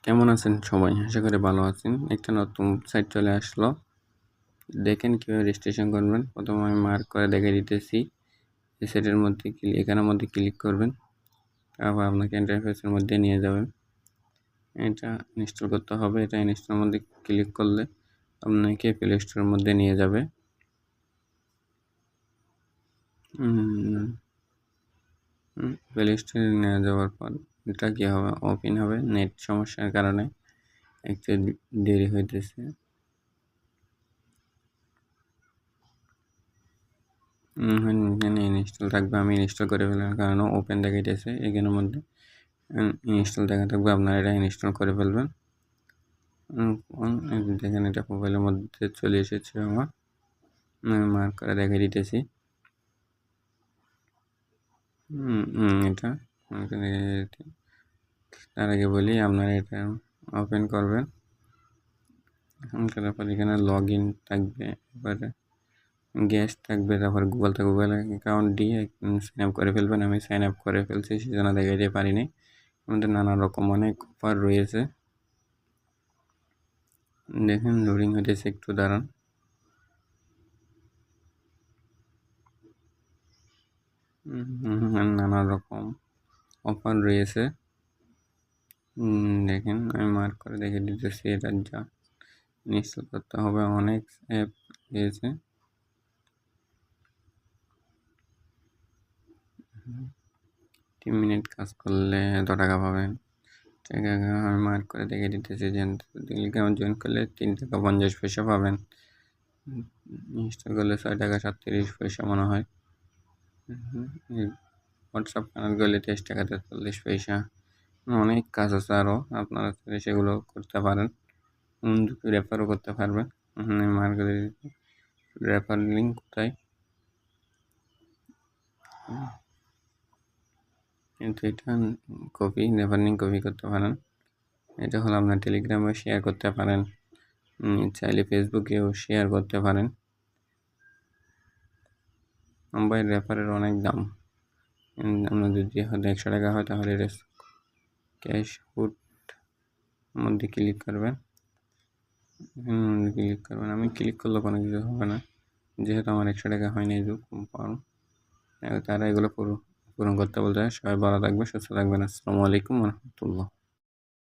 কেমন আছেন সবাই? আশা করি ভালো আছেন। একটা নতুন সাইট চলে আসলো। দেখেন কিভাবে রেজিস্ট্রেশন করবেন। প্রথমে আমি মার্ক করে দেখিয়ে দিতেছি। এই সাইটের মধ্যে এখানের মধ্যে ক্লিক করবেন। তারপর আপনাকে ইন্টারফেসের মধ্যে নিয়ে যাবেন। এটা ইনস্টল করতে হবে। এটা ইনস্টলের মধ্যে ক্লিক করলে আপনাকে প্লে স্টোরের মধ্যে নিয়ে যাবে। প্লে স্টোরে নিয়ে যাওয়ার পর এটা কী হবে? ওপেন হবে। নেট সমস্যার কারণে একটু দেরি হইতেছে। এখানে ইনস্টল থাকবে। আমি ইনস্টল করে ফেলার কারণে ওপেন দেখাইতেছে। এখানের মধ্যে ইনস্টল দেখা থাকবে। আপনারা এটা ইনস্টল করে ফেলবেন। দেখেন এটা মোবাইলের মধ্যে চলে এসেছে আমার। মার্ক করে দেখিয়ে দিতেছি। এটা তার আগে বলি আপনারা এটা ওপেন করবেন। করার পর এখানে লগ ইন থাকবে, এবারে গ্যাস থাকবে, তারপর গুগল অ্যাকাউন্ট দিয়ে সাইন আপ করে ফেলবেন। আমি সাইন আপ করে ফেলছি, সেজন্য দেখাইতে পারিনি। আমাদের নানা রকম অনেক অফার রয়েছে। দেখেন লোডিং হইতেছে, একটু দাঁড়ান। নানা রকম অফার রয়েছে। দেখেন আমি মার্ক করে দেখে দিতেছি। এটা যা ইনস্টল করতে হবে, অনেক অ্যাপ রয়েছে। তিন মিনিট কাজ করলে এত টাকা পাবেন। টাকা আমি মার্ক করে দেখে দিতেছি যে টেলিগ্রাম জয়েন করলে 3 টাকা 50 পয়সা পাবেন। ইনস্টল করলে 6 টাকা 37 পয়সা মনে হয়। হোয়াটসঅ্যাপ কানেক্ট করলে 23 টাকা 43 পয়সা। অনেক কাজ আছে আরও, আপনারা সেগুলো করতে পারেন। রেফারও করতে পারবেন। মার্কেট রেফার লিঙ্ক কোথায়? কিন্তু এটা রেফার লিঙ্ক কপি করতে পারেন। এটা হলো আপনার টেলিগ্রামে শেয়ার করতে পারেন, চাইলে ফেসবুকেও শেয়ার করতে পারেন। মোবাইল রেফারের অনেক দাম। আপনার যদি হয়তো 100 টাকা হয় তাহলে ক্যাশ হুড মধ্যে ক্লিক করবেন। আমি ক্লিক করলে কোনো কিছু হবে না, যেহেতু আমার 100 টাকা হয়নি। তারা এগুলো পূরণ করতে বলতে হয়। সবাই ভালো থাকবে, সুস্থ থাকবেন। আসসালামু আলাইকুম রহমতুল্লাহ।